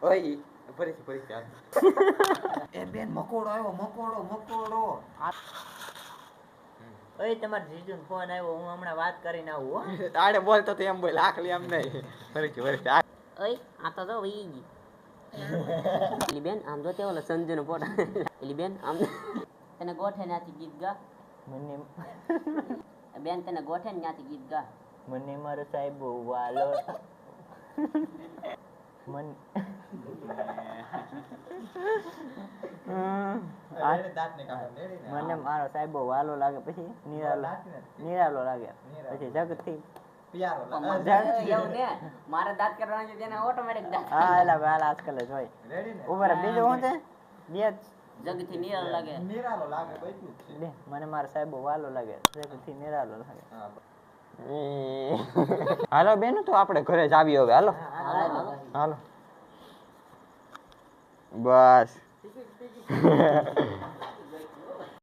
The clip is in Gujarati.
ઓય ફરી ચાલ. એ બેન મકોડો આવ્યો, મકોડો. ઓય તમાર જીજુનો ફોન આવ્યો, હું હમણાં વાત કરીને આવું હો. આડે બોલતો તો એમ બોલ, આખલી એમ નહીં. ફરી ઓય આ તો જો ઈ ગઈ એલી બેન આમ જો તે ઓલો સંજુનો ફોટો એલી બેન આમ તને ગોઠે નાથી ગીત ગા મને બેન તને ગોઠે નાથી ગીત ગા મને મારો સાહેબ વાલો મન મને મારો સાહેબ વાલો લાગે, પછી નિરાલો લાગે, પછી જગતથી મારા દાંત કરવાના છે તેને ઓટોમેટિક દાંત. હા એલા હાલ આજકાલ જ હોય. ઉપર બીજું શું છે? બે જગથી નિરાલો લાગે. લે મને મારા સાહેબ વાલો લાગે, જગથી નિરાલો લાગે. હાલો બેન, તો આપણે ઘરે જ આવી હવે. હાલો બસ.